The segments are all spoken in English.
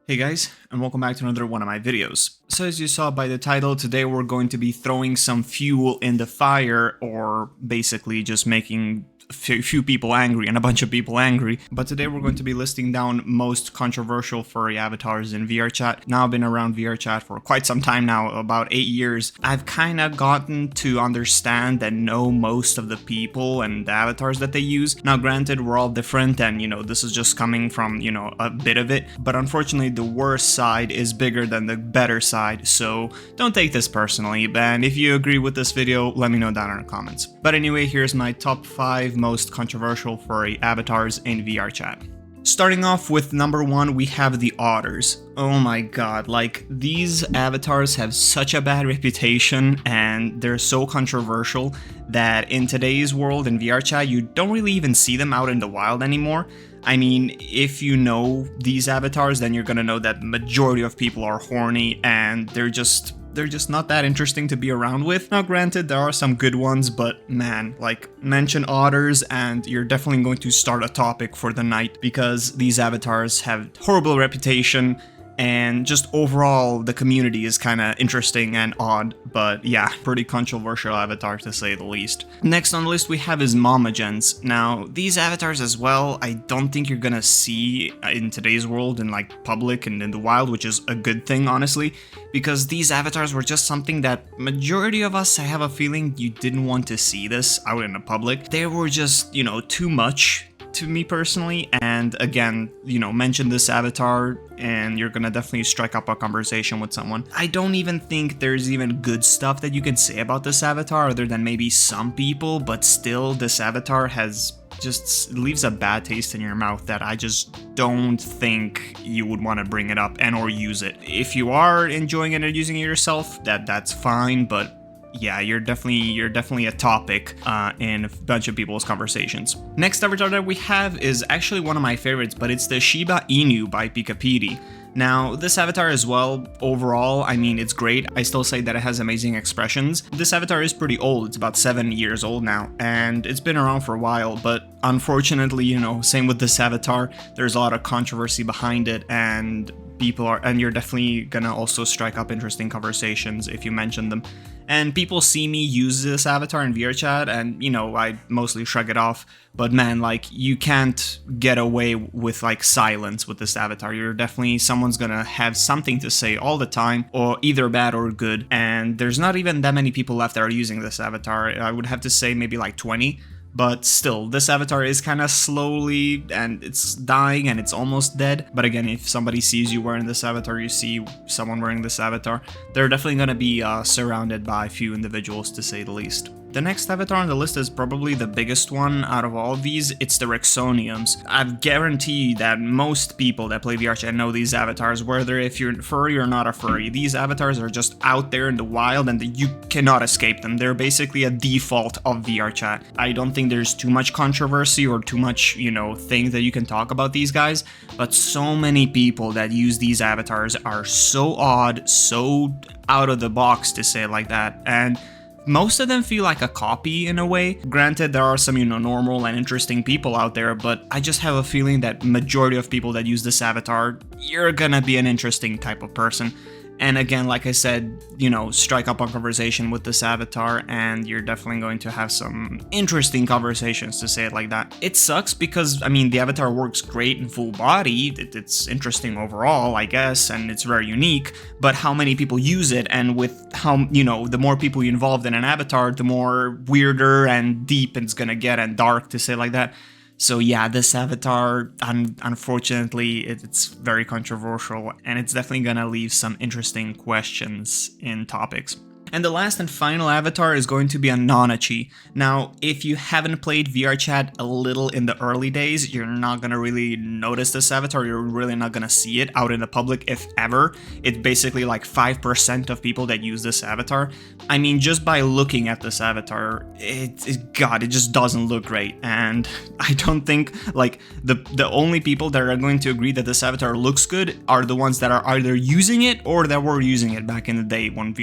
Hey guys, and welcome back to another one of my videos. So as you saw by the title, today we're going to be throwing some fuel in the fire, or basically just making a few people angry and a bunch of people angry. But today we're going to be listing down most controversial furry avatars in VRChat. Now I've been around VRChat for quite some time now, about 8 years. I've kind of gotten to understand and know most of the people and the avatars that they use. Now granted, we're all different and this is just coming from, a bit of it. But unfortunately, the worst side is bigger than the better side, so don't take this personally. And if you agree with this video, let me know down in the comments. But anyway, here's my top 5 most controversial furry avatars in VRChat. Starting off with number 1, we have the otters. Oh my god, like, these avatars have such a bad reputation and they're so controversial that in today's world in VRChat, you don't really even see them out in the wild anymore. I mean, if you know these avatars, then you're gonna know that the majority of people are horny and they're just not that interesting to be around with. Now granted, there are some good ones, but man, like, mention otters and you're definitely going to start a topic for the night, because these avatars have horrible reputation and just overall the community is kind of interesting and odd. But yeah, pretty controversial avatar to say the least. Next on the list we have is mamagens. Now these avatars as well, I don't think you're gonna see in today's world in like public and in the wild, which is a good thing honestly, because these avatars were just something that majority of us, I have a feeling, you didn't want to see this out in the public. They were just, too much to me personally. And again, mention this avatar and you're gonna definitely strike up a conversation with someone. I don't even think there's even good stuff that you can say about this avatar other than maybe some people, but still this avatar just leaves a bad taste in your mouth that I just don't think you would want to bring it up and or use it. If you are enjoying it and using it yourself, that's fine, but yeah, you're definitely a topic in a bunch of people's conversations. Next avatar that we have is actually one of my favorites, but it's the Shiba Inu by Pikapidi. Now, this avatar as well, overall, I mean, it's great. I still say that it has amazing expressions. This avatar is pretty old. It's about 7 years old now, and it's been around for a while, but unfortunately, same with this avatar, there's a lot of controversy behind it, and you're definitely gonna also strike up interesting conversations if you mention them. And people see me use this avatar in VRChat and, I mostly shrug it off. But man, like, you can't get away with, like, silence with this avatar. Someone's gonna have something to say all the time, or either bad or good. And there's not even that many people left that are using this avatar. I would have to say maybe like 20. But still, this avatar is kind of slowly, and it's dying and it's almost dead. But again, if somebody sees you wearing this avatar, you see someone wearing this avatar, they're definitely going to be surrounded by a few individuals, to say the least. The next avatar on the list is probably the biggest one out of all of these. It's the Rexoniums. I guarantee that most people that play VRChat know these avatars, whether if you're furry or not a furry. These avatars are just out there in the wild and you cannot escape them. They're basically a default of VRChat. I don't think there's too much controversy or too much, things that you can talk about these guys, but so many people that use these avatars are so odd, so out of the box, to say it like that, and most of them feel like a copy in a way. Granted, there are some, normal and interesting people out there, but I just have a feeling that majority of people that use this avatar, you're gonna be an interesting type of person. And again, like I said, strike up a conversation with this avatar and you're definitely going to have some interesting conversations, to say it like that. It sucks because, I mean, the avatar works great in full body. It's interesting overall, I guess, and it's very unique, but how many people use it? And with how, the more people you involved in an avatar, the more weirder and deep it's gonna get and dark, to say it like that. So yeah, this avatar, unfortunately, it's very controversial, and it's definitely gonna leave some interesting questions in topics. And the last and final avatar is going to be a nanachi. Now, if you haven't played VRChat a little in the early days, you're not gonna really notice this avatar, you're really not gonna see it out in the public, if ever. It's basically like 5% of people that use this avatar. I mean, just by looking at this avatar, it just doesn't look great. And I don't think, like, the only people that are going to agree that this avatar looks good are the ones that are either using it or that were using it back in the day when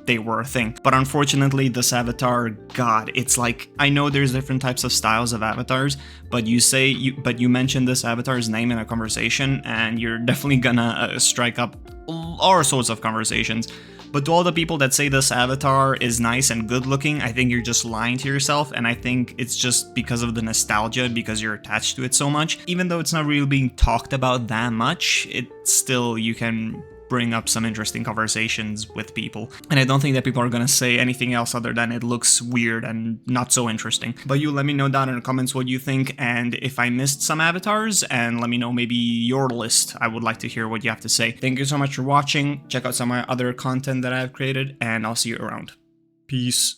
they were a thing. But unfortunately, this avatar, God, it's like, I know there's different types of styles of avatars, but you mentioned this avatar's name in a conversation, and you're definitely gonna strike up all sorts of conversations. But to all the people that say this avatar is nice and good looking, I think you're just lying to yourself, and I think it's just because of the nostalgia, because you're attached to it so much. Even though it's not really being talked about that much, you can bring up some interesting conversations with people. And I don't think that people are gonna say anything else other than it looks weird and not so interesting. But you let me know down in the comments what you think, and if I missed some avatars, and let me know maybe your list. I would like to hear what you have to say. Thank you so much for watching. Check out some of my other content that I've created, and I'll see you around. Peace.